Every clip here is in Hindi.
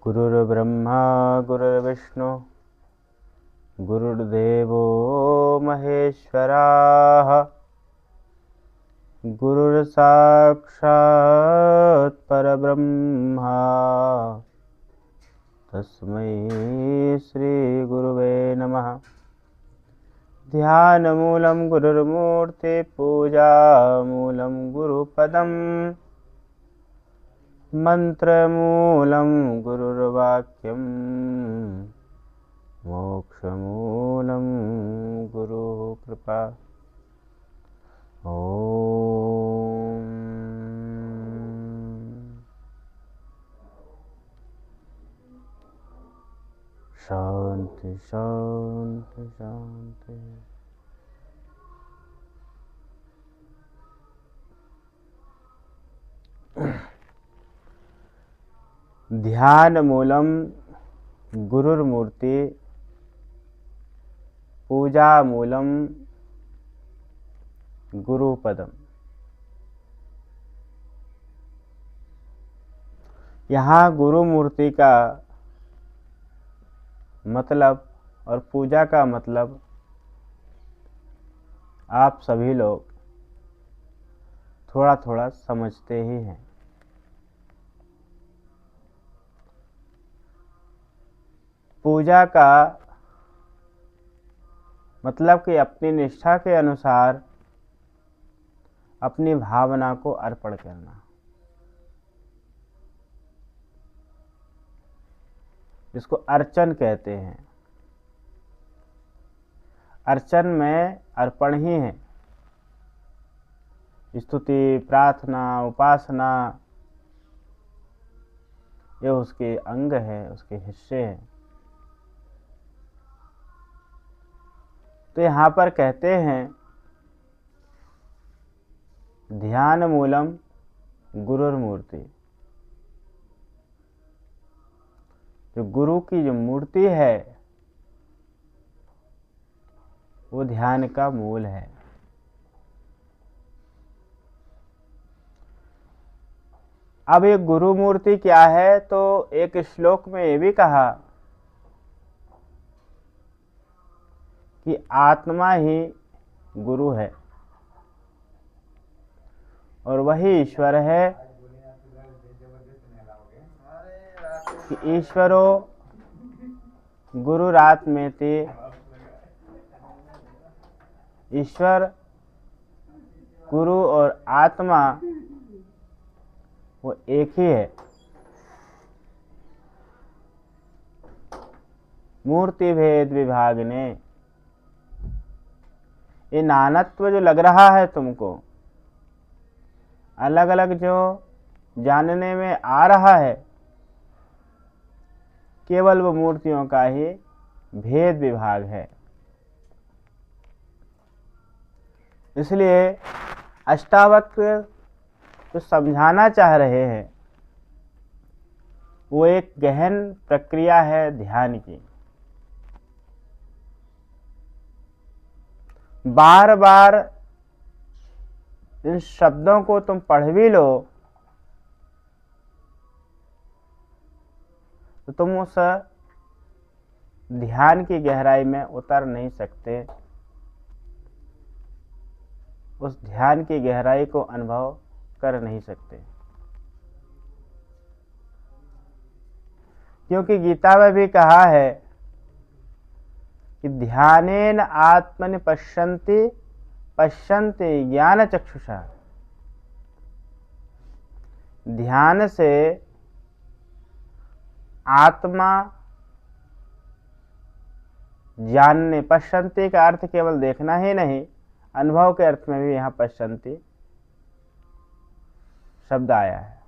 गुरुर्ब्रह्मा गुरुर्विष्णु गुरुर्देवो महेश्वराः गुरुर्साक्षात् परब्रह्मा तस्मै श्री गुरुवे नमः। ध्यानमूलं गुरुर्मूर्ति पूजामूलं गुरुपदम् मंत्रमूलं गुरुर्वाक्यं मोक्षमूलं गुरुः कृपा। ओम शांति शांति शांति। ध्यान मूलम गुरुर्मूर्ति पूजा मूलम गुरुपदम। यहाँ गुरु मूर्ति का मतलब और पूजा का मतलब आप सभी लोग थोड़ा थोड़ा समझते ही हैं। पूजा का मतलब कि अपनी निष्ठा के अनुसार अपनी भावना को अर्पण करना, जिसको अर्चन कहते हैं। अर्चन में अर्पण ही है। स्तुति, प्रार्थना, उपासना ये उसके अंग है, उसके हिस्से हैं। तो यहाँ पर कहते हैं ध्यान मूलम गुरुर्मूर्ति। जो गुरु की जो मूर्ति है वो ध्यान का मूल है। अब ये गुरु मूर्ति क्या है, तो एक श्लोक में ये भी कहा कि आत्मा ही गुरु है और वही ईश्वर है कि ईश्वरो गुरुरात्मेति। ईश्वर, गुरु और आत्मा वो एक ही है। मूर्ति भेद विभाग ने ये नानत्व जो लग रहा है तुमको, अलग अलग जो जानने में आ रहा है, केवल वो मूर्तियों का ही भेद विभाग है। इसलिए अष्टावक्र जो समझाना चाह रहे हैं वो एक गहन प्रक्रिया है ध्यान की। बार बार इन शब्दों को तुम पढ़ भी लो तो तुम उस ध्यान की गहराई में उतर नहीं सकते, उस ध्यान की गहराई को अनुभव कर नहीं सकते। क्योंकि गीता में भी कहा है कि ध्यानेन आत्मनि पश्यन्ति पश्यन्ति ज्ञान चक्षुषा। ध्यान से आत्मा जानने, पश्यन्ति का अर्थ केवल देखना ही नहीं, अनुभव के अर्थ में भी यहाँ पश्यन्ति शब्द आया है।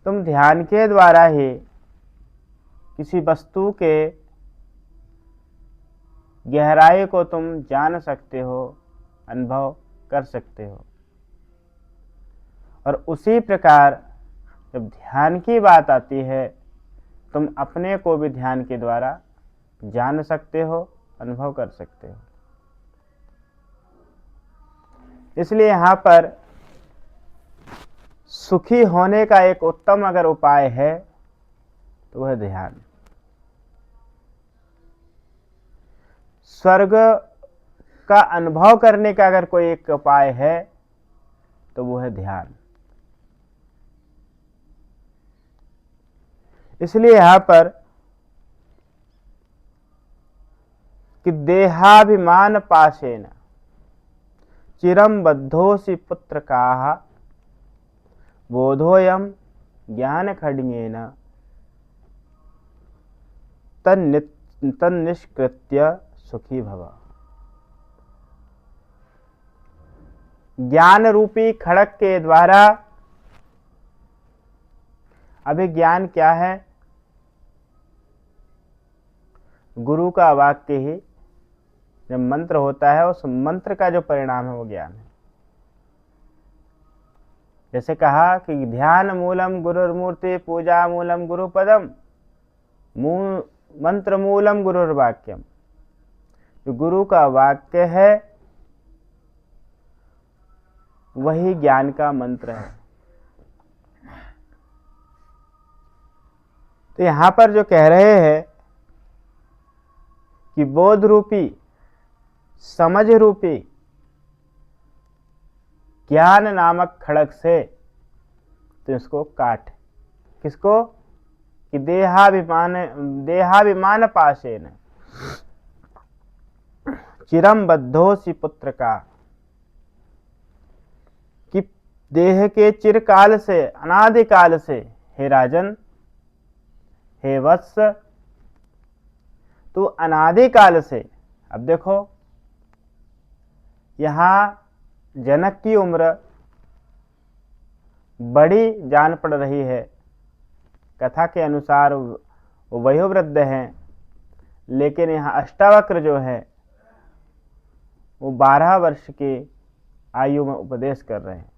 तुम ध्यान के द्वारा ही किसी वस्तु के गहराई को तुम जान सकते हो, अनुभव कर सकते हो। और उसी प्रकार जब ध्यान की बात आती है, तुम अपने को भी ध्यान के द्वारा जान सकते हो, अनुभव कर सकते हो। इसलिए यहाँ पर सुखी होने का एक उत्तम अगर उपाय है तो वह ध्यान। स्वर्ग का अनुभव करने का अगर कोई एक उपाय है तो वो है ध्यान। इसलिए यहां पर कि देहाभिमान पाशेन चिरम बद्धोसि पुत्र काहा बोधोयम ज्ञान खड्गेन तन्निष्कृत्य सुखी भव। ज्ञान रूपी खड़ग के द्वारा, अभी ज्ञान क्या है? गुरु का वाक्य ही जब मंत्र होता है उस मंत्र का जो परिणाम है वो ज्ञान है। जैसे कहा कि ध्यान मूलम गुरुर्मूर्ति पूजा मूलम गुरुपदम मंत्र मूलम गुरुर्वाक्यम। जो गुरु का वाक्य है वही ज्ञान का मंत्र है। तो यहां पर जो कह रहे हैं कि बोध रूपी, समझ रूपी ज्ञान नामक खड़ग से तो इसको काट। किसको? कि देहाभिमान पाशेन चिरम बद्धोसि पुत्र का, कि देह के चिरकाल से, अनादिकाल से, हे राजन, हे वत्स, तू अनादिकाल से। अब देखो यहां जनक की उम्र बड़ी जान पड़ रही है। कथा के अनुसार वो वयोवृद्ध हैं, लेकिन यहाँ अष्टावक्र जो है वो 12 वर्ष की आयु में उपदेश कर रहे हैं।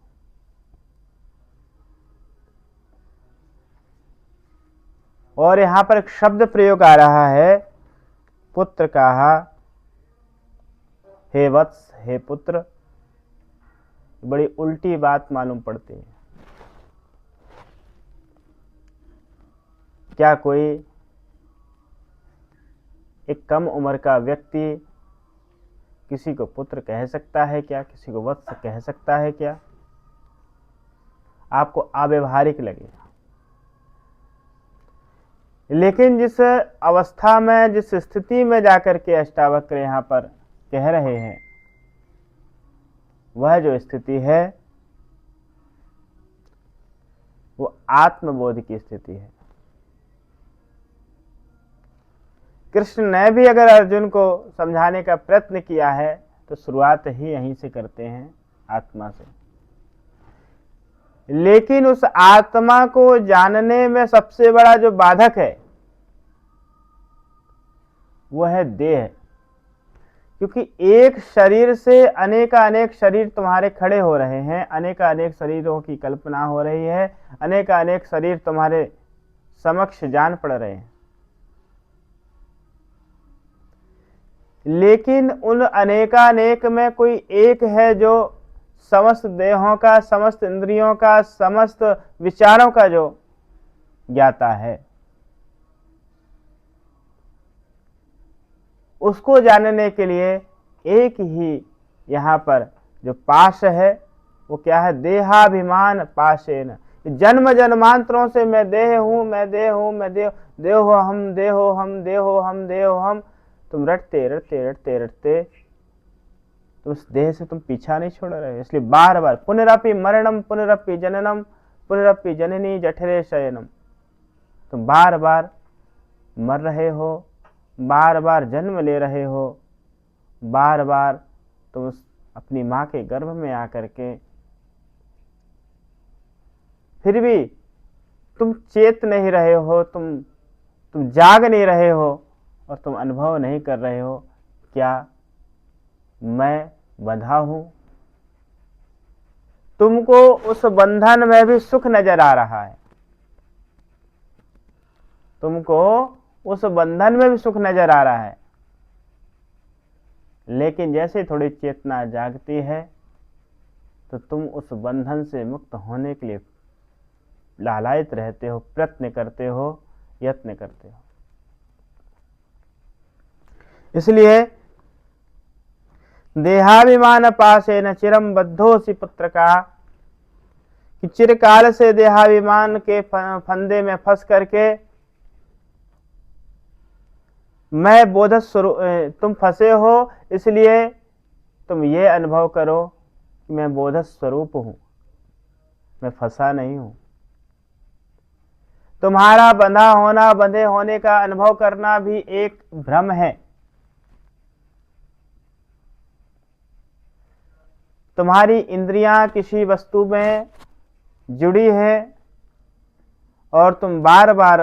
और यहां पर एक शब्द प्रयोग आ रहा है, पुत्र कहा, हे वत्स, हे पुत्र। बड़ी उल्टी बात मालूम पड़ती है। क्या कोई एक कम उम्र का व्यक्ति किसी को पुत्र कह सकता है क्या? किसी को वत्स कह सकता है क्या? आपको अव्यवहारिक लगेगा। लेकिन जिस अवस्था में, जिस स्थिति में जाकर के अष्टावक्र यहां पर कह रहे हैं, वह जो स्थिति है वो आत्मबोध की स्थिति है। कृष्ण ने भी अगर अर्जुन को समझाने का प्रयत्न किया है तो शुरुआत ही यहीं से करते हैं, आत्मा से। लेकिन उस आत्मा को जानने में सबसे बड़ा जो बाधक है वो है देह। क्योंकि एक शरीर से अनेक शरीर तुम्हारे खड़े हो रहे हैं, अनेक शरीरों की कल्पना हो रही है, अनेक शरीर तुम्हारे समक्ष जान पड़ रहे हैं। लेकिन उन अनेकानेक में कोई एक है जो समस्त देहों का, समस्त इंद्रियों का, समस्त विचारों का जो ज्ञाता है। उसको जानने के लिए एक ही यहां पर जो पाश है वो क्या है? देहाभिमान पाशेन। जन्म जन्मांतरों से मैं देह हूं, मैं देह हूं, मैं देह, देहो हम, देहो हम, देहो हम, देहो हम। तुम रटते रटते रटते रटते तुम उस देह से तुम पीछा नहीं छोड़ रहे। इसलिए बार बार पुनरपि मरणम पुनरपि जननम पुनरपि जननी जठरे शयनम। तुम बार बार मर रहे हो, बार बार जन्म ले रहे हो, बार बार तुम अपनी मां के गर्भ में आकर के फिर भी तुम चेत नहीं रहे हो, तुम जाग नहीं रहे हो और तुम अनुभव नहीं कर रहे हो क्या मैं बंधा हूं। तुमको उस बंधन में भी सुख नजर आ रहा है, तुमको उस बंधन में भी सुख नजर आ रहा है। लेकिन जैसे थोड़ी चेतना जागती है तो तुम उस बंधन से मुक्त होने के लिए लालायित रहते हो, प्रयत्न करते हो, यत्न करते हो। इसलिए देहाभिमान पाशेन चिरम बद्धोसी पुत्र का, कि चिरकाल से देहाभिमान के फंदे में फंस करके मैं बोधस स्वरूप, तुम फंसे हो, इसलिए तुम ये अनुभव करो कि मैं बोधस स्वरूप हूं, मैं फंसा नहीं हूं। तुम्हारा बंधा होना, बंधे होने का अनुभव करना भी एक भ्रम है। तुम्हारी इंद्रियां किसी वस्तु में जुड़ी है और तुम बार बार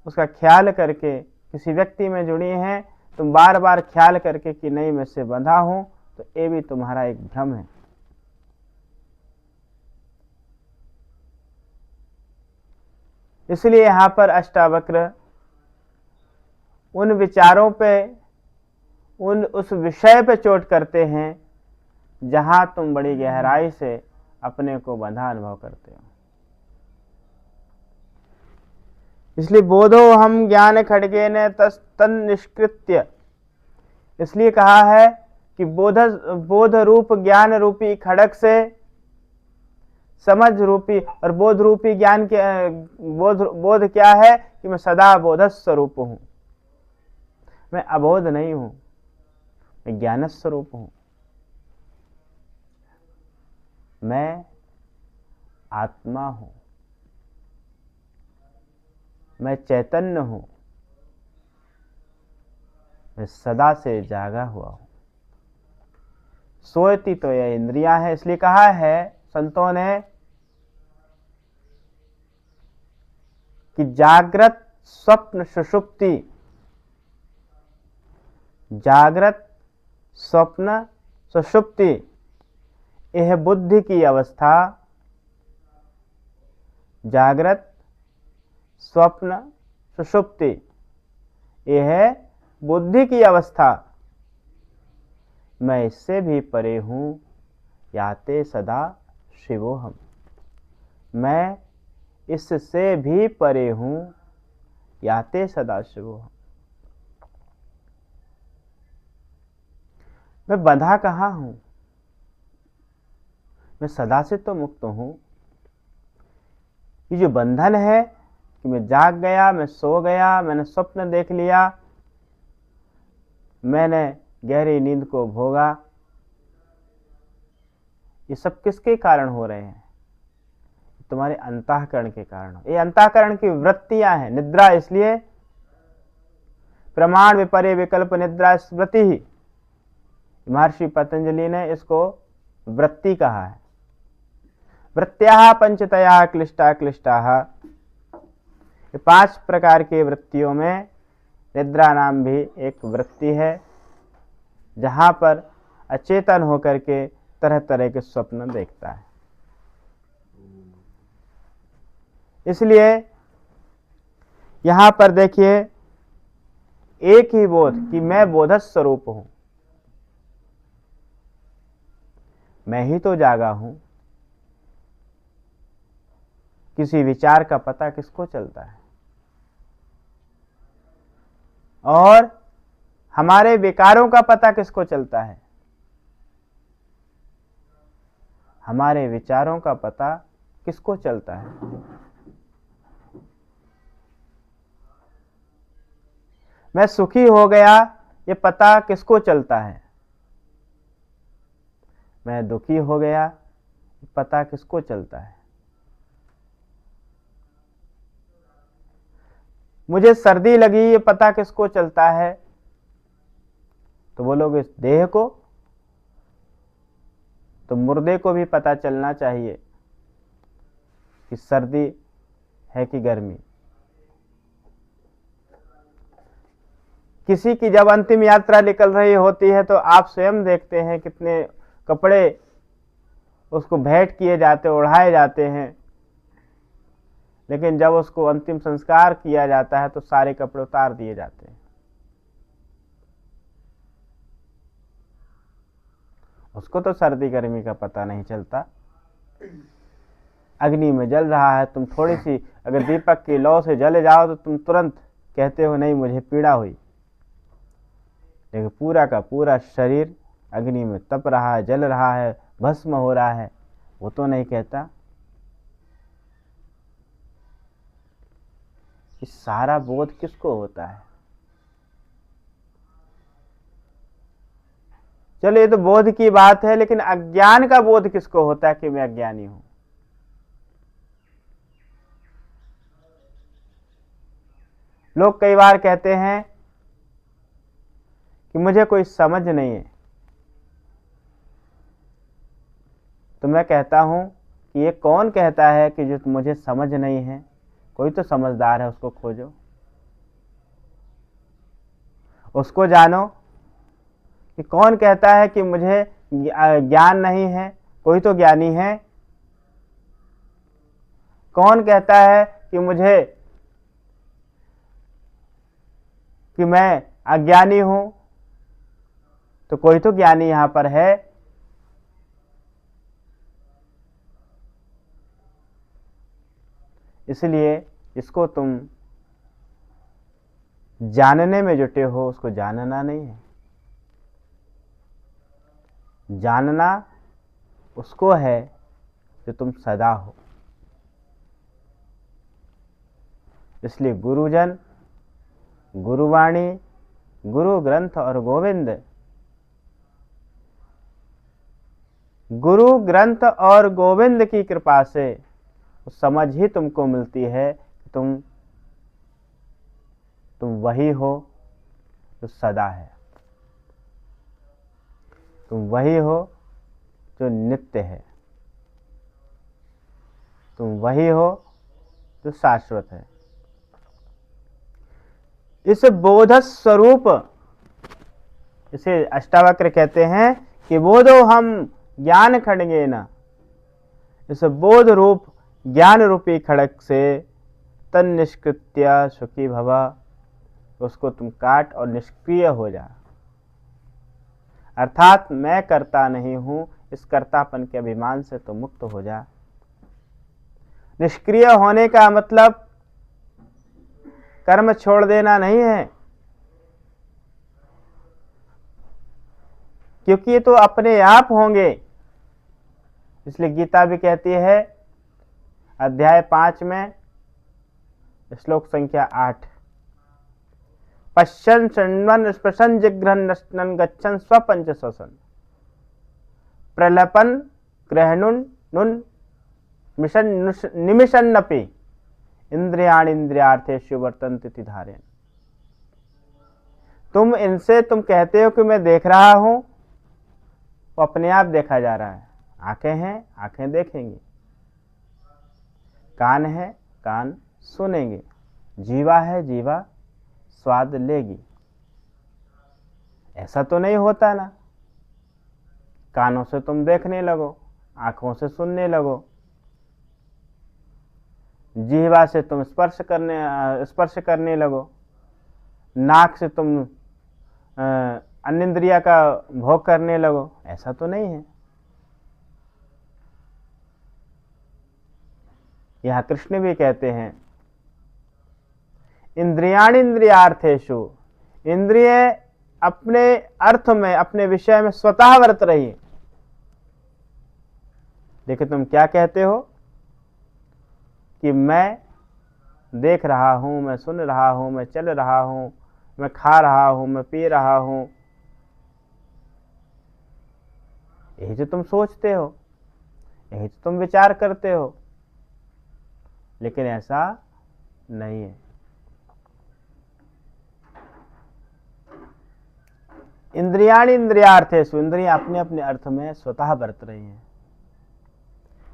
उसका ख्याल करके, किसी व्यक्ति में जुड़ी हैं, तुम बार बार ख्याल करके कि नहीं मैं इससे बंधा हूं, तो ये भी तुम्हारा एक भ्रम है। इसलिए यहां पर अष्टावक्र उन विचारों पे, उस विषय पे चोट करते हैं जहां तुम बड़ी गहराई से अपने को बंधा अनुभव करते हो। इसलिए बोधो हम ज्ञान खड्गेन तन निष्कृत्य, इसलिए कहा है कि बोध रूप ज्ञान रूपी खड़ग से, समझ रूपी और बोध रूपी ज्ञान के बोध क्या है कि मैं सदा बोध स्वरूप हूं, मैं अबोध नहीं हूं, मैं ज्ञान स्वरूप हूं, मैं आत्मा हूं, मैं चैतन्य हूं, मैं सदा से जागा हुआ हूं। सोती तो यह इंद्रियां है, इसलिए कहा है संतों ने कि जागृत स्वप्न सुषुप्ति, जागृत स्वप्न सुषुप्ति, यह बुद्धि की अवस्था, जागृत स्वप्न सुषुप्ति, यह बुद्धि की अवस्था, मैं इससे भी परे हूं, याते सदा शिवोहम, मैं इससे भी परे हूं, याते सदा शिवोहम। मैं बंधा कहाँ हूं, मैं सदा से तो मुक्त हूं। ये जो बंधन है कि मैं जाग गया, मैं सो गया, मैंने स्वप्न देख लिया, मैंने गहरी नींद को भोगा, ये सब किसके कारण हो रहे हैं? तुम्हारे अंतःकरण के कारण। ये अंतःकरण की वृत्तियां हैं। निद्रा इसलिए प्रमाण विपर्य विकल्प निद्रा स्मृति ही, महर्षि पतंजलि ने इसको वृत्ति कहा है। वृत्त्याः पंचतया क्लिष्टा क्लिष्टाः, ये 5 प्रकार की वृत्तियों में निद्रा नाम भी एक वृत्ति है, जहां पर अचेतन होकर के तरह तरह के स्वप्न देखता है। इसलिए यहां पर देखिए एक ही बोध कि मैं बोध स्वरूप हूं, मैं ही तो जागा हूं। किसी विचार का पता किसको चलता है? और हमारे विकारों का पता किसको चलता है? हमारे विचारों का पता किसको चलता है? मैं सुखी हो गया, ये पता किसको चलता है? मैं दुखी हो गया, पता किसको चलता है? मुझे सर्दी लगी, ये पता किसको चलता है? तो बोलोगे इस देह को, तो मुर्दे को भी पता चलना चाहिए कि सर्दी है कि गर्मी। किसी की जब अंतिम यात्रा निकल रही होती है तो आप स्वयं देखते हैं कितने कपड़े उसको भेंट किए जाते, ओढ़ाए जाते हैं, लेकिन जब उसको अंतिम संस्कार किया जाता है तो सारे कपड़े उतार दिए जाते हैं। उसको तो सर्दी गर्मी का पता नहीं चलता। अग्नि में जल रहा है, तुम थोड़ी सी अगर दीपक की लौ से जले जाओ तो तुम तुरंत कहते हो नहीं मुझे पीड़ा हुई, लेकिन पूरा का पूरा शरीर अग्नि में तप रहा है, जल रहा है, भस्म हो रहा है, वो तो नहीं कहता। इस सारा बोध किसको होता है? चलो ये तो बोध की बात है, लेकिन अज्ञान का बोध किसको होता है कि मैं अज्ञानी हूं? लोग कई बार कहते हैं कि मुझे कोई समझ नहीं है, तो मैं कहता हूं कि ये कौन कहता है कि जो मुझे समझ नहीं है? कोई तो समझदार है, उसको खोजो, उसको जानो कि कौन कहता है कि मुझे ज्ञान नहीं है? कोई तो ज्ञानी है। कौन कहता है कि मुझे कि मैं अज्ञानी हूं? तो कोई तो ज्ञानी यहां पर है। इसलिए इसको तुम जानने में जुटे हो, उसको जानना नहीं है। जानना उसको है जो तुम सदा हो। इसलिए गुरुजन, गुरुवाणी, गुरु ग्रंथ और गोविंद, गुरु ग्रंथ और गोविंद की कृपा से समझ ही तुमको मिलती है कि तुम वही हो जो सदा है, तुम वही हो जो नित्य है, तुम वही हो जो शाश्वत है। इस बोध स्वरूप, इसे अष्टावक्र कहते हैं कि बोधो हम ज्ञान खड़गे न, इस बोध रूप ज्ञान रूपी खड़ग से तन निष्कृत्य सुखी भवा, उसको तुम काट और निष्क्रिय हो जा। अर्थात मैं करता नहीं हूं, इस कर्तापन के अभिमान से तो मुक्त हो जा। निष्क्रिय होने का मतलब कर्म छोड़ देना नहीं है, क्योंकि ये तो अपने आप होंगे। इसलिए गीता भी कहती है अध्याय 5 में श्लोक संख्या 8, पश्यन् शृण्वन् स्पृशन् जिघ्रन् नश्नन् गच्छन् स्वपंच स्वसन प्रलपन् ग्रहणुन् नुन् निमिषन्नपि इंद्रियाणीन्द्रियार्थेषु वर्तन्ते इति धारयन्। तुम इनसे तुम कहते हो कि मैं देख रहा हूं, वो अपने आप देखा जा रहा है। आंखें हैं, आंखें देखेंगी, कान है, कान सुनेंगे, जीवा है, जीवा स्वाद लेगी। ऐसा तो नहीं होता ना, कानों से तुम देखने लगो, आंखों से सुनने लगो, जीवा से तुम स्पर्श करने लगो, नाक से तुम अन्य इंद्रिया का भोग करने लगो। ऐसा तो नहीं है। यहां कृष्ण भी कहते हैं इंद्रियाण इंद्रियार्थेषु, इंद्रिय अपने अर्थ में, अपने विषय में स्वतः वर्त रही है। लेकिन तुम क्या कहते हो कि मैं देख रहा हूं, मैं सुन रहा हूं, मैं चल रहा हूं, मैं खा रहा हूं, मैं पी रहा हूं। यही जो तुम सोचते हो, यही तो तुम विचार करते हो, लेकिन ऐसा नहीं है। इंद्रियाणी इंद्रियार्थेषु, इंद्रियां अपने अपने अर्थ में स्वतः बरत रही हैं।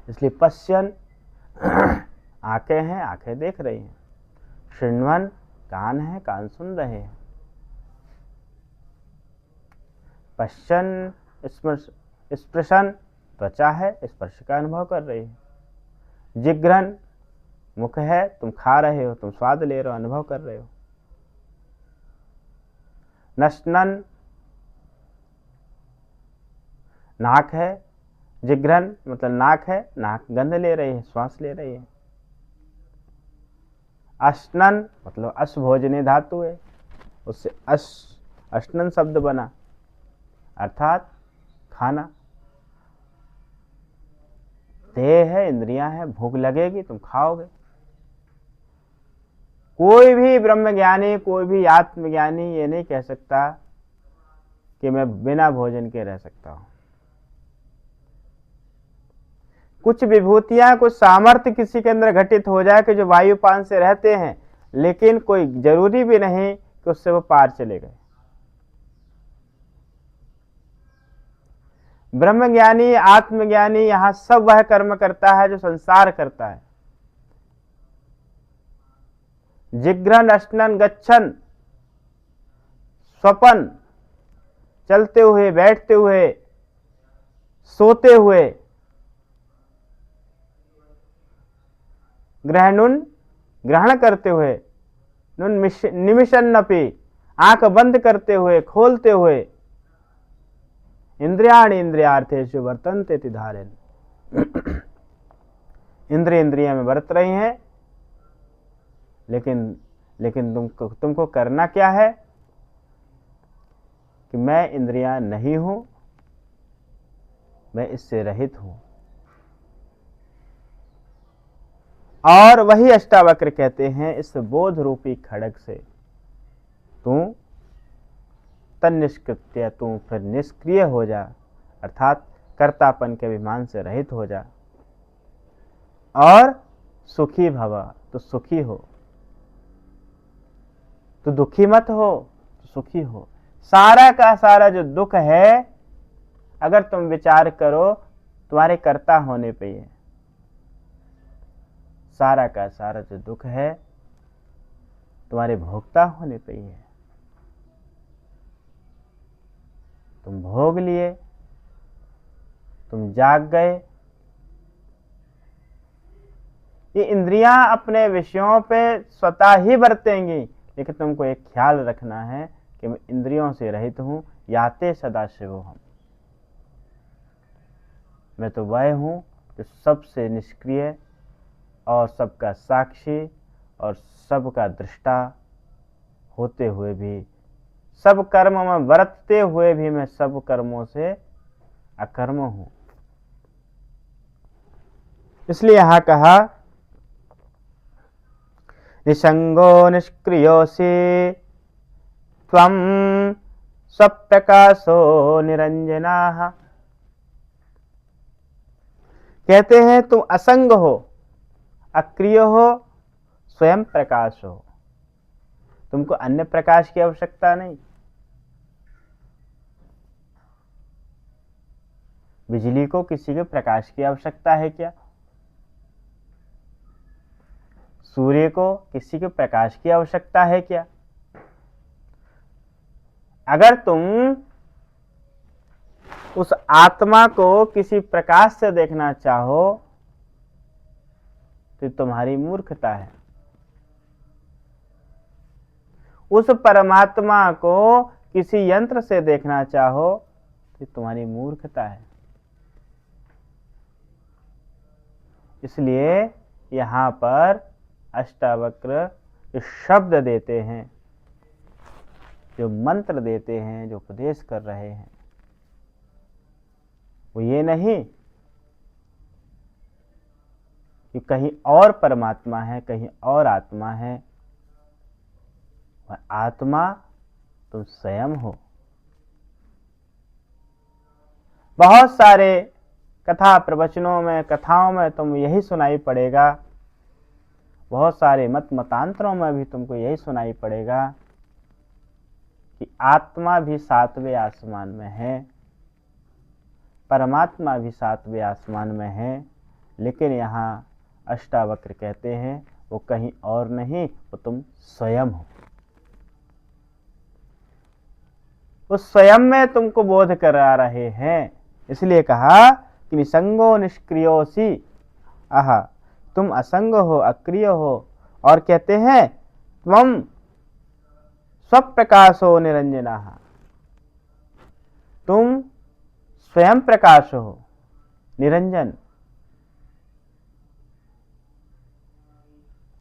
इसलिए पश्यन आंखें हैं, आंखें देख रही हैं, शृण्वन कान है, कान सुन रहे हैं, पश्यन स्पृशन त्वचा है, स्पर्श का अनुभव कर रही है, जिघ्रन मुख है, तुम खा रहे हो, तुम स्वाद ले रहे हो, अनुभव कर रहे हो, नश्नन नाक है, जिघ्रन मतलब नाक है, नाक गंध ले रही है, श्वास ले रही है। अश्नन मतलब अश भोजने धातु है, उससे अश्नन शब्द बना, अर्थात खाना। देह है, इंद्रियां हैं, भूख लगेगी तुम खाओगे। कोई भी ब्रह्मज्ञानी, कोई भी आत्मज्ञानी ये नहीं कह सकता कि मैं बिना भोजन के रह सकता हूं। कुछ विभूतियां, कुछ सामर्थ्य किसी के अंदर घटित हो जाए कि जो वायुपान से रहते हैं, लेकिन कोई जरूरी भी नहीं कि उससे वो पार चले गए। ब्रह्मज्ञानी, आत्मज्ञानी यहां सब वह कर्म करता है जो संसार करता है। जिघ्रन, अश्नन, गच्छन, स्वपन, चलते हुए, बैठते हुए, सोते हुए, ग्रहणुन ग्रहण करते हुए, नुन निमिषन्नपि आंख बंद करते हुए, खोलते हुए, इंद्रियाणि इंद्रियार्थेषु वर्तन्ते इति धारयन्। इंद्रियां में बरत रही हैं, लेकिन तुमको करना क्या है कि मैं इंद्रियां नहीं हूं, मैं इससे रहित हूं। और वही अष्टावक्र कहते हैं, इस बोध रूपी खड़ग से तू तन्निष्कृत्य, तू फिर निष्क्रिय हो जा, अर्थात कर्तापन के अभिमान से रहित हो जा, और सुखी भव, तो सुखी हो, तो दुखी मत हो, तो सुखी हो। सारा का सारा जो दुख है, अगर तुम विचार करो तुम्हारे कर्ता होने पे है। सारा का सारा जो दुख है तुम्हारे भोक्ता होने पे ही है। तुम भोग लिए, तुम जाग गए। ये इंद्रियां अपने विषयों पे स्वतः ही बरतेंगी, लेकिन तुमको एक ख्याल रखना है कि मैं इंद्रियों से रहित हूं। याते सदाशिव हम, मैं तो वह हूं जो सबसे निष्क्रिय और सबका साक्षी और सबका दृष्टा होते हुए भी, सब कर्म में बरतते हुए भी मैं सब कर्मों से अकर्म हूं। इसलिए यहां कहा निसंगो निष्क्रियोसि त्वं स्वप्रकाशो निरंजनाः। कहते हैं तुम असंग हो, अक्रिय हो, स्वयं प्रकाश हो। तुमको अन्य प्रकाश की आवश्यकता नहीं। बिजली को किसी के प्रकाश की आवश्यकता है क्या? सूर्य को किसी के प्रकाश की आवश्यकता है क्या? अगर तुम उस आत्मा को किसी प्रकाश से देखना चाहो तो तुम्हारी मूर्खता है। उस परमात्मा को किसी यंत्र से देखना चाहो तो तुम्हारी मूर्खता है। इसलिए यहां पर अष्टावक्र जो शब्द देते हैं, जो मंत्र देते हैं, जो उपदेश कर रहे हैं, वो ये नहीं कि कहीं और परमात्मा है, कहीं और आत्मा है। वह आत्मा तुम स्वयं हो। बहुत सारे कथा प्रवचनों में, कथाओं में तुम यही सुनाई पड़ेगा, बहुत सारे मतांतरों में भी तुमको यही सुनाई पड़ेगा कि आत्मा भी 7वें आसमान में है, परमात्मा भी 7वें आसमान में है। लेकिन यहाँ अष्टावक्र कहते हैं वो कहीं और नहीं, वो तुम स्वयं हो। उस स्वयं में तुमको बोध करा रहे हैं। इसलिए कहा कि निसंगो निष्क्रियोसी आहा, तुम असंग हो, अक्रिय हो, और कहते हैं त्वं स्वप्रकाशो निरंजनाः, तुम स्वयं प्रकाश हो, निरंजन,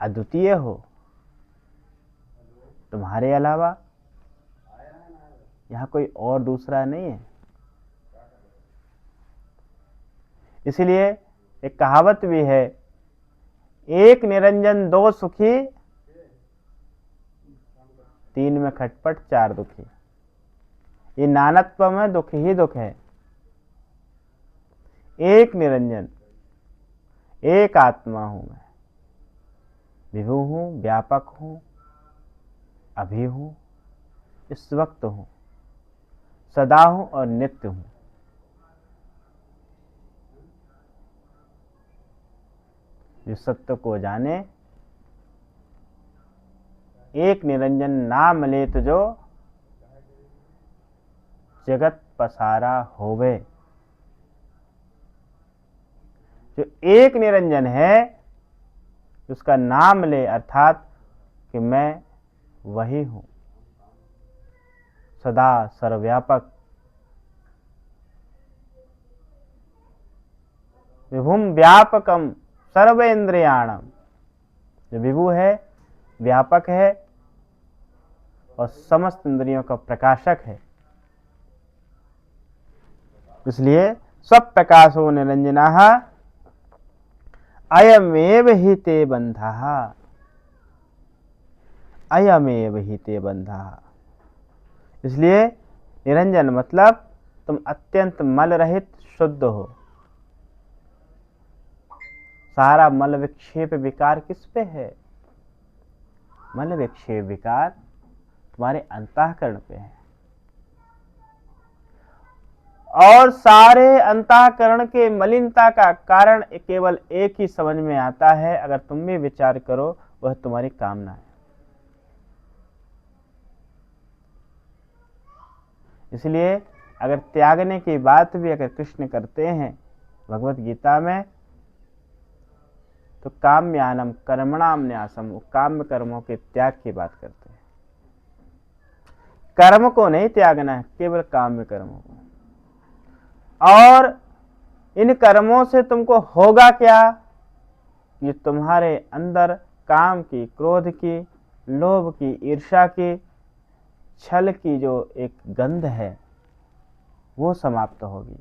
अद्वितीय हो, तुम्हारे अलावा यहाँ कोई और दूसरा नहीं है। इसलिए एक कहावत भी है, एक निरंजन दो सुखी, तीन में खटपट चार दुखी। ये नानत्व में दुख ही दुख है। एक निरंजन, एक आत्मा हूं मैं, विभु हूं, व्यापक हूं, अभी हूं, इस वक्त हूं, सदा हूं और नित्य हूं। जो सत्य को जाने, एक निरंजन नाम लेत जो जगत पसारा होवे। जो एक निरंजन है, उसका नाम ले, अर्थात कि मैं वही हूं, सदा सर्वव्यापक। विभुम व्यापकम सर्वेन्द्रियाणम। जो विभु है, व्यापक है और समस्त इंद्रियों का प्रकाशक है। इसलिए सब प्रकाशो निरंजनाः अयमेव हि ते बन्धः, अयमेव हि ते बन्धः। इसलिए निरंजन मतलब तुम अत्यंत मल रहित शुद्ध हो। सारा मल विक्षेप विकार किस पे है? मल विक्षेप विकार तुम्हारे अंतःकरण पे है। और सारे अंतःकरण के मलिनता का कारण केवल एक ही समझ में आता है, अगर तुम भी विचार करो, वह तुम्हारी कामना है। इसलिए अगर त्यागने की बात भी अगर कृष्ण करते हैं भगवत गीता में, तो काम्यानम कर्मणाम न्यासम, काम्य कर्मों के त्याग की बात करते हैं। कर्म को नहीं त्यागना है, केवल काम्य कर्मों को। और इन कर्मों से तुमको होगा क्या? ये तुम्हारे अंदर काम की, क्रोध की, लोभ की, ईर्ष्या की, छल की जो एक गंध है, वो समाप्त होगी।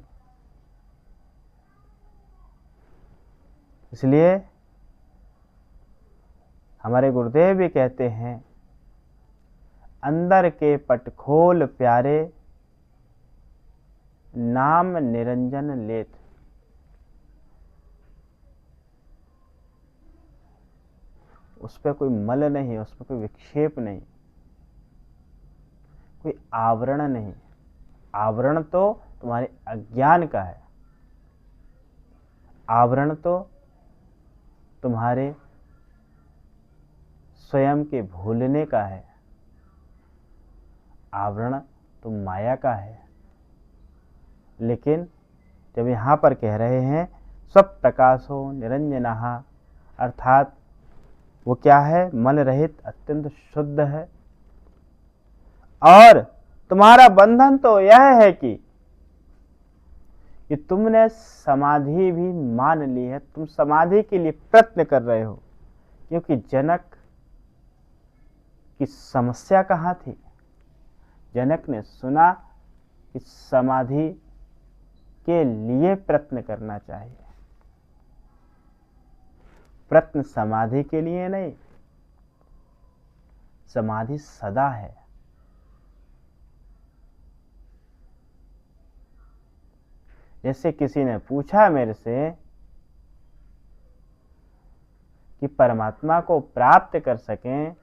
इसलिए हमारे गुरुदेव भी कहते हैं, अंदर के पट खोल प्यारे, नाम निरंजन लेत। उस पर कोई मल नहीं, उस पर कोई विक्षेप नहीं, कोई आवरण नहीं। आवरण तो तुम्हारे अज्ञान का है, आवरण तो तुम्हारे स्वयं के भूलने का है, आवरण तो माया का है। लेकिन जब यहां पर कह रहे हैं सब प्रकाशो निरंजनः, अर्थात वो क्या है? मल रहित, अत्यंत शुद्ध है। और तुम्हारा बंधन तो यह है कि तुमने समाधि भी मान ली है, तुम समाधि के लिए प्रयत्न कर रहे हो। क्योंकि जनक की समस्या कहां थी? जनक ने सुना कि समाधि के लिए प्रयत्न करना चाहिए। प्रयत्न समाधि के लिए नहीं, समाधि सदा है। जैसे किसी ने पूछा मेरे से कि परमात्मा को प्राप्त कर सकें,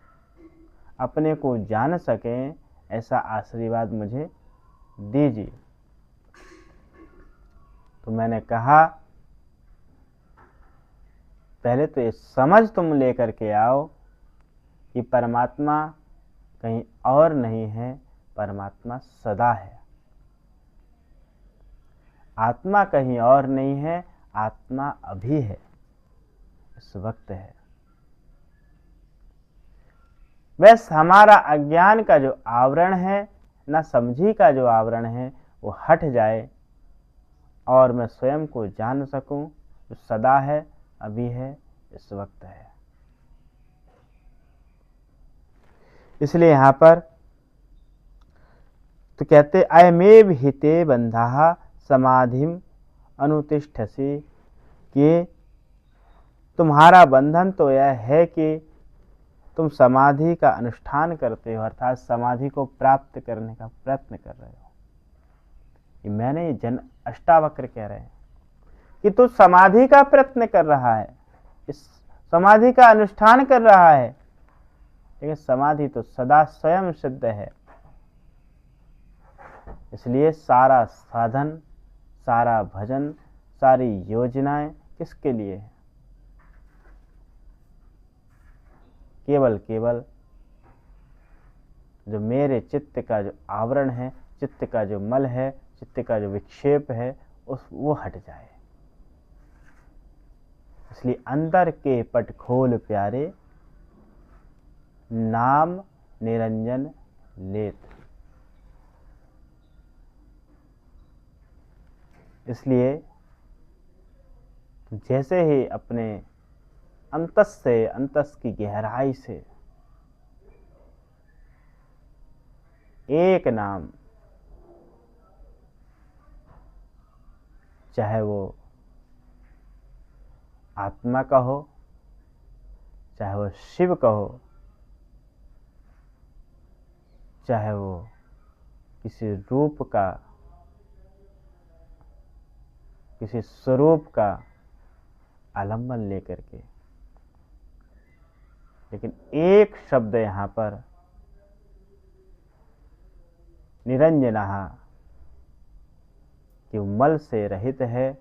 अपने को जान सकें, ऐसा आशीर्वाद मुझे दीजिए। तो मैंने कहा, पहले तो ये समझ तुम लेकर के आओ कि परमात्मा कहीं और नहीं है, परमात्मा सदा है। आत्मा कहीं और नहीं है, आत्मा अभी है, इस वक्त है। बस हमारा अज्ञान का जो आवरण है, ना समझी का जो आवरण है, वो हट जाए, और मैं स्वयं को जान सकूं, जो सदा है, अभी है, इस वक्त है। इसलिए यहाँ पर तो कहते अयमेव हिते बंधा समाधिम अनुतिष्ठसि, कि तुम्हारा बंधन तो यह है कि तुम समाधि का अनुष्ठान करते हो, अर्थात समाधि को प्राप्त करने का प्रयत्न कर रहे हो। ये मैंने जन अष्टावक्र कह रहे हैं कि तू समाधि का प्रयत्न कर रहा है, इस समाधि का अनुष्ठान कर रहा है, लेकिन समाधि तो सदा स्वयं सिद्ध है। इसलिए सारा साधन, सारा भजन, सारी योजनाएं किसके लिए है? केवल केवल जो मेरे चित्त का जो आवरण है, चित्त का जो मल है, चित्त का जो विक्षेप है, वो हट जाए। इसलिए अंदर के पट खोल प्यारे, नाम निरंजन लेत। इसलिए जैसे ही अपने अंतस से, अंतस की गहराई से एक नाम, चाहे वो आत्मा का हो, चाहे वो शिव का हो, चाहे वो किसी रूप का, किसी स्वरूप का आलंबन लेकर के, लेकिन एक शब्द यहां पर निरंजनः, कि मल से रहित है,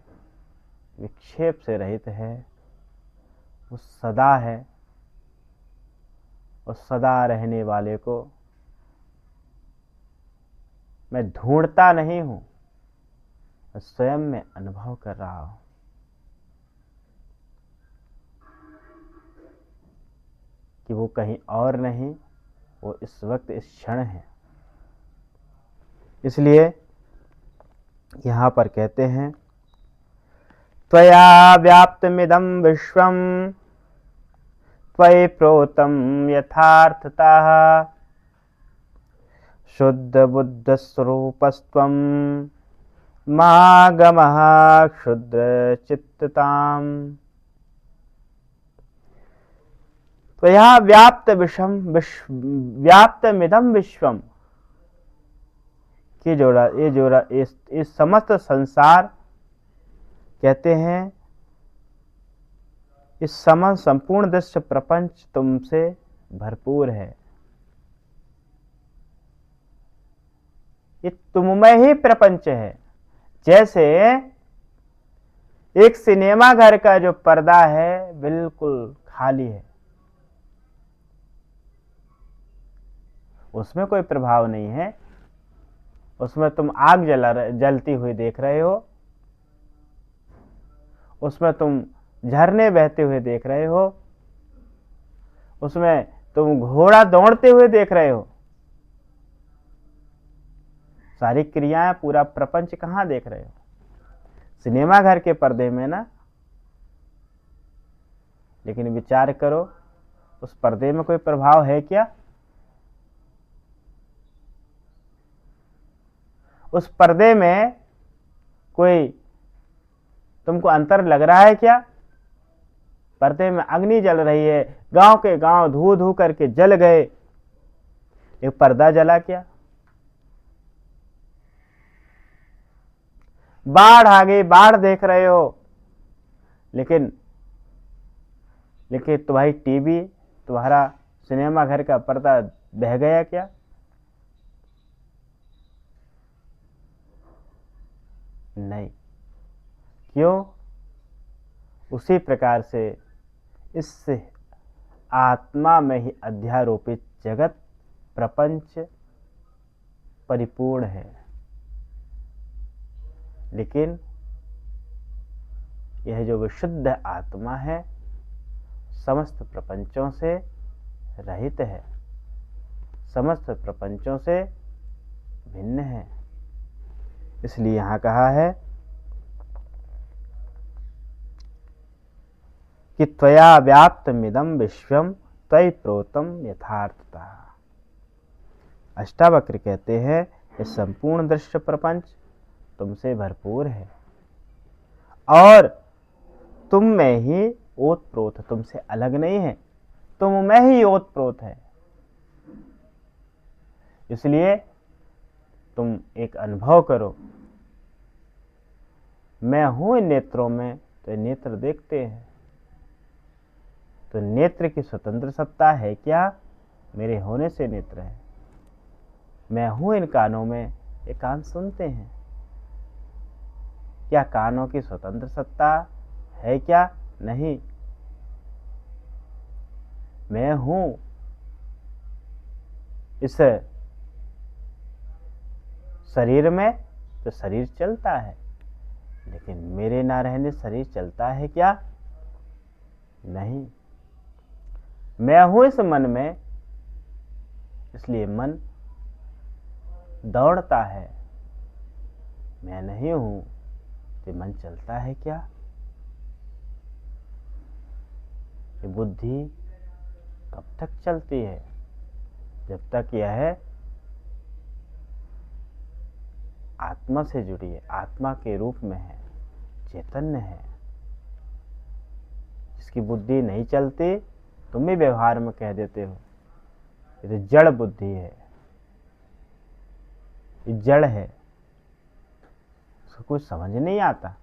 विक्षेप से रहित है, वो सदा है। और सदा रहने वाले को मैं ढूंढता नहीं हूं, स्वयं में अनुभव कर रहा हूं। कि वो कहीं और नहीं, वो इस वक्त, इस क्षण है। इसलिए यहां पर कहते हैं त्वया व्याप्तमिदं विश्वं त्वयि प्रोतं यथार्थतः शुद्ध बुद्ध स्वरूपस्त्वं मागमः क्षुद्र चित्तताम्। त्वया व्याप्त व्याप्तमिदं विश्वम, ये जोड़ा इस समस्त संसार, कहते हैं इस संपूर्ण दृश्य प्रपंच तुमसे भरपूर है। ये तुममय ही प्रपंच है। जैसे एक सिनेमा घर का जो पर्दा है बिल्कुल खाली है, उसमें कोई प्रभाव नहीं है, उसमें तुम आग जलती हुई देख रहे हो, उसमें तुम झरने बहते हुए देख रहे हो, उसमें तुम घोड़ा दौड़ते हुए देख रहे हो। सारी क्रियाएं, पूरा प्रपंच कहां देख रहे हो? सिनेमा घर के पर्दे में ना। लेकिन विचार करो, उस पर्दे में कोई प्रभाव है क्या? उस पर्दे में कोई तुमको अंतर लग रहा है क्या? पर्दे में अग्नि जल रही है, गांव के गांव धू धू करके जल गए, एक पर्दा जला क्या? बाढ़ आ गई, बाढ़ देख रहे हो, लेकिन तुम्हारी टीवी, तुम्हारा सिनेमा घर का पर्दा बह गया क्या? नहीं। क्यों? उसी प्रकार से इस आत्मा में ही अध्यारोपित जगत प्रपंच परिपूर्ण है, लेकिन यह जो विशुद्ध आत्मा है समस्त प्रपंचों से रहित है, समस्त प्रपंचों से भिन्न है। इसलिए यहां कहा है कि त्वया व्याप्तमिदं विश्वम त्वयि प्रोतम यथार्थतः। अष्टावक्र कहते हैं ये संपूर्ण दृश्य प्रपंच तुमसे भरपूर है और तुम में ही ओतप्रोत है, तुमसे अलग नहीं है, तुम में ही ओतप्रोत है। इसलिए तुम एक अनुभव करो, मैं हूं इन नेत्रों में, तो ये नेत्र देखते हैं। तो नेत्र की स्वतंत्र सत्ता है क्या? मेरे होने से नेत्र है। मैं हूं इन कानों में, ये कान सुनते हैं। क्या कानों की स्वतंत्र सत्ता है क्या? नहीं। मैं हूं इस शरीर में, तो शरीर चलता है, लेकिन मेरे ना रहने शरीर चलता है क्या? नहीं। मैं हूं इस मन में, इसलिए मन दौड़ता है। मैं नहीं हूं तो मन चलता है क्या? ये बुद्धि कब तक चलती है? जब तक यह आत्मा से जुड़ी है, आत्मा के रूप में है, चैतन्य है। जिसकी बुद्धि नहीं चलती, तुम भी व्यवहार में कह देते हो ये तो जड़ बुद्धि है, ये जड़ है, उसको कुछ समझ नहीं आता।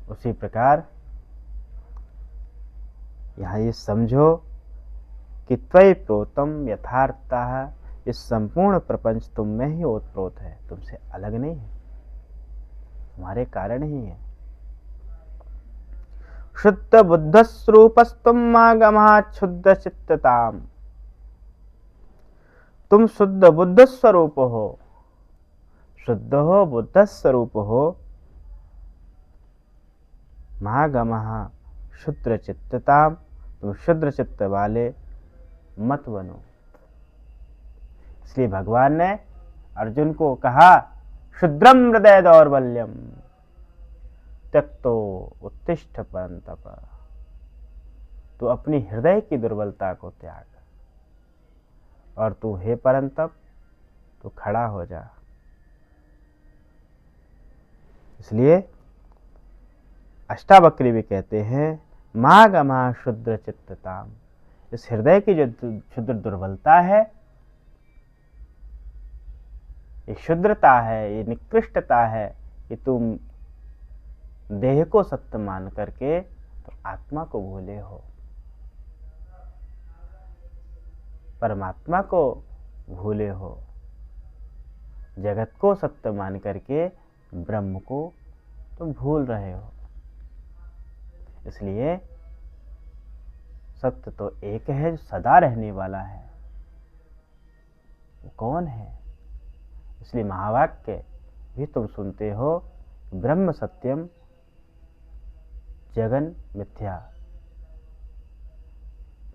उसी प्रकार यहां ये समझो कि त्वयि प्रोतम यथार्थतः, इस संपूर्ण प्रपंच तुम में ही ओतप्रोत है, तुमसे अलग नहीं है, तुम्हारे कारण ही है। शुद्ध बुद्ध स्वरूपस्तुम आगमा क्षुद्ध चित्तताम, तुम शुद्ध बुद्ध स्वरूप हो, शुद्ध हो, बुद्ध स्वरूप हो। महागमः शुद्र चित्तताम, तुम शुद्र चित्त वाले मत बनो। इसलिए भगवान ने अर्जुन को कहा शुद्रम हृदय दौर्बल्यम त्यक्तो उत्तिष्ठ परंतप, तू अपनी हृदय की दुर्बलता को त्याग और तू हे परंतप, तू खड़ा हो जा। इसलिए अष्टावक्री भी कहते हैं मागमा शुद्र चित्तताम, इस हृदय की जो शुद्र दुर्बलता है, ये शुद्रता है, ये निकृष्टता है, कि तुम देह को सत्य मान करके तो आत्मा को भूले हो, परमात्मा को भूले हो, जगत को सत्य मान करके ब्रह्म को तुम भूल रहे हो। इसलिए सत्य तो एक है जो सदा रहने वाला है, वो कौन है? इसलिए महावाक्य भी तुम सुनते हो, ब्रह्म सत्यम जगन मिथ्या,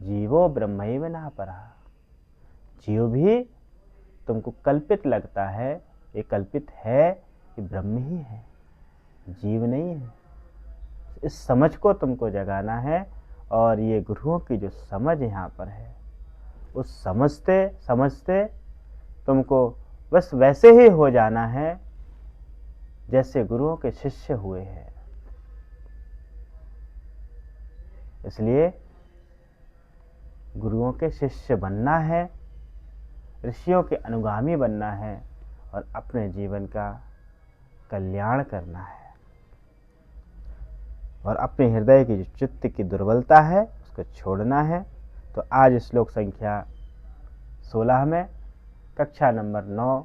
जीवो ब्रह्मैव न परः। जीव भी तुमको कल्पित लगता है, ये कल्पित है, ये ब्रह्म ही है, जीव नहीं है। इस समझ को तुमको जगाना है, और ये गुरुओं की जो समझ यहाँ पर है, उस समझते समझते तुमको बस वैसे ही हो जाना है जैसे गुरुओं के शिष्य हुए हैं। इसलिए गुरुओं के शिष्य बनना है, ऋषियों के अनुगामी बनना है, और अपने जीवन का कल्याण करना है, और अपने हृदय की जो चित्त की दुर्बलता है उसको छोड़ना है। तो आज श्लोक संख्या 16 में कक्षा नंबर 9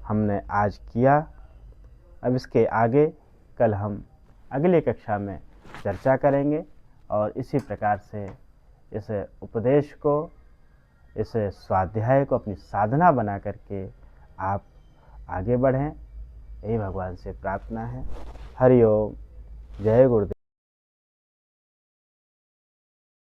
हमने आज किया। अब इसके आगे कल हम अगली कक्षा में चर्चा करेंगे, और इसी प्रकार से इस उपदेश को, इस स्वाध्याय को अपनी साधना बना करके आप आगे बढ़ें, यही भगवान से प्रार्थना है। हरि ओम, जय गुरुदेव।